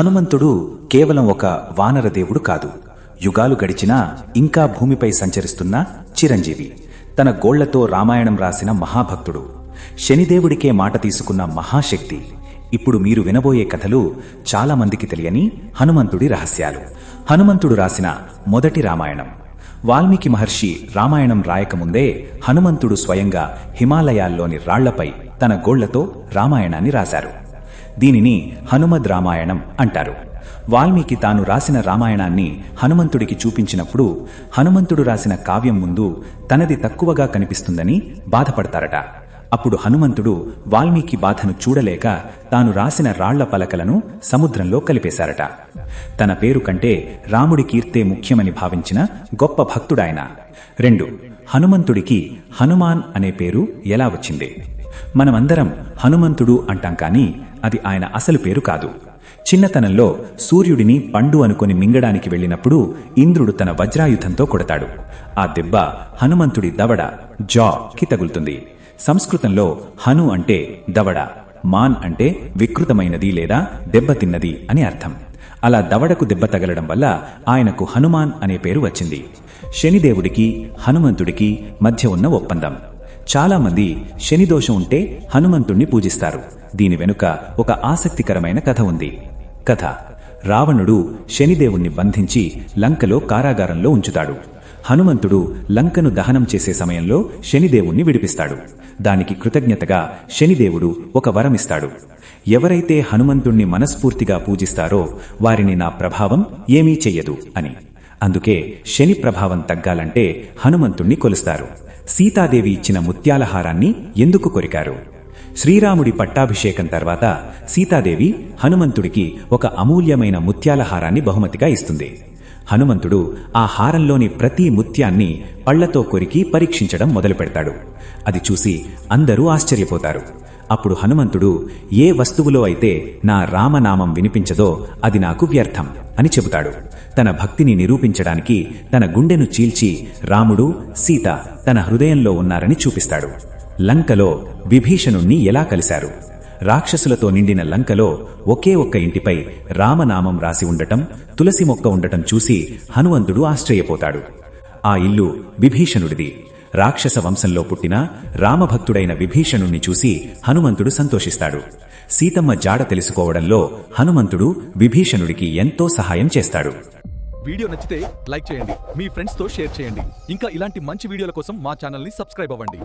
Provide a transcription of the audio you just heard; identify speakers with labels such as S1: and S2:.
S1: హనుమంతుడు కేవలం ఒక వానర దేవుడు కాదు. యుగాలు గడిచినా ఇంకా భూమిపై సంచరిస్తున్న చిరంజీవి. తన గోళ్లతో రామాయణం రాసిన మహాభక్తుడు. శనిదేవుడికే మాట తీసుకున్న మహాశక్తి. ఇప్పుడు మీరు వినబోయే కథలు చాలా మందికి తెలియని హనుమంతుడి రహస్యాలు. హనుమంతుడు రాసిన మొదటి రామాయణం. వాల్మీకి మహర్షి రామాయణం రాయకముందే హనుమంతుడు స్వయంగా హిమాలయాల్లోని రాళ్లపై తన గోళ్లతో రామాయణాన్ని రాశారు. దీనిని హనుమద్ రామాయణం అంటారు. వాల్మీకి తాను రాసిన రామాయణాన్ని హనుమంతుడికి చూపించినప్పుడు హనుమంతుడు రాసిన కావ్యం ముందు తనది తక్కువగా కనిపిస్తుందని బాధపడతారట. అప్పుడు హనుమంతుడు వాల్మీకి బాధను చూడలేక తాను రాసిన రాళ్ల పలకలను సముద్రంలో కలిపేశారట. తన పేరు కంటే రాముడి కీర్తే ముఖ్యమని భావించిన గొప్ప భక్తుడాయన. 2. హనుమంతుడికి హనుమాన్ అనే పేరు ఎలా వచ్చింది? మనమందరం హనుమంతుడు అంటాం, కానీ అది ఆయన అసలు పేరు కాదు. చిన్నతనంలో సూర్యుడిని పండు అనుకుని మింగడానికి వెళ్ళినప్పుడు ఇంద్రుడు తన వజ్రాయుధంతో కొడతాడు. ఆ దెబ్బ హనుమంతుడి దవడ జాకి తగులుతుంది. సంస్కృతంలో హను అంటే దవడ, మాన్ అంటే వికృతమైనది లేదా దెబ్బతిన్నది అని అర్థం. అలా దవడకు దెబ్బ తగలడం వల్ల ఆయనకు హనుమాన్ అనే పేరు వచ్చింది. శనిదేవుడికి హనుమంతుడికి మధ్య ఉన్న ఒప్పందం. చాలామంది శనిదోషం ఉంటే హనుమంతుణ్ణి పూజిస్తారు. దీని వెనుక ఒక ఆసక్తికరమైన కథ ఉంది. కథ: రావణుడు శనిదేవుణ్ణి బంధించి లంకలో కారాగారంలో ఉంచుతాడు. హనుమంతుడు లంకను దహనం చేసే సమయంలో శనిదేవుణ్ణి విడిపిస్తాడు. దానికి కృతజ్ఞతగా శనిదేవుడు ఒక వరమిస్తాడు. ఎవరైతే హనుమంతుణ్ణి మనస్ఫూర్తిగా పూజిస్తారో వారిని నా ప్రభావం ఏమీ చెయ్యదు అని. అందుకే శని ప్రభావం తగ్గాలంటే హనుమంతుణ్ణి కొలుస్తారు. సీతాదేవి ఇచ్చిన ముత్యాల హారాన్ని ఎందుకు కొరికారు? శ్రీరాముడి పట్టాభిషేకం తర్వాత సీతాదేవి హనుమంతుడికి ఒక అమూల్యమైన ముత్యాల హారాన్ని బహుమతిగా ఇస్తుంది. హనుమంతుడు ఆ హారంలోని ప్రతి ముత్యాన్ని పళ్లతో కొరికి పరీక్షించడం మొదలుపెడతాడు. అది చూసి అందరూ ఆశ్చర్యపోతారు. అప్పుడు హనుమంతుడు ఏ వస్తువులో అయితే నా రామనామం వినిపించదో అది నాకు వ్యర్థం అని చెబుతాడు. తన భక్తిని నిరూపించడానికి తన గుండెను చీల్చి రాముడు, సీత తన హృదయంలో ఉన్నారని చూపిస్తాడు. లంకలో విభీషణుణ్ణి ఎలా కలిశారు? రాక్షసులతో నిండిన లంకలో ఒకే ఒక్క ఇంటిపై రామనామం రాసి ఉండటం, తులసి మొక్క ఉండటం చూసి హనుమంతుడు ఆశ్చర్యపోతాడు. ఆ ఇల్లు విభీషణుడిది. రాక్షస వంశంలో పుట్టిన రామభక్తుడైన విభీషణుణ్ణి చూసి హనుమంతుడు సంతోషిస్తాడు. సీతమ్మ జాడ తెలుసుకోవడంలో హనుమంతుడు విభీషణుడికి ఎంతో సహాయం చేస్తాడు.
S2: వీడియో నచ్చితే లైక్ చేయండి, మీ ఫ్రెండ్స్ తో షేర్ చేయండి. ఇంకా ఇలాంటి మంచి వీడియోల కోసం మా ఛానల్ ని సబ్స్క్రైబ్ అవ్వండి.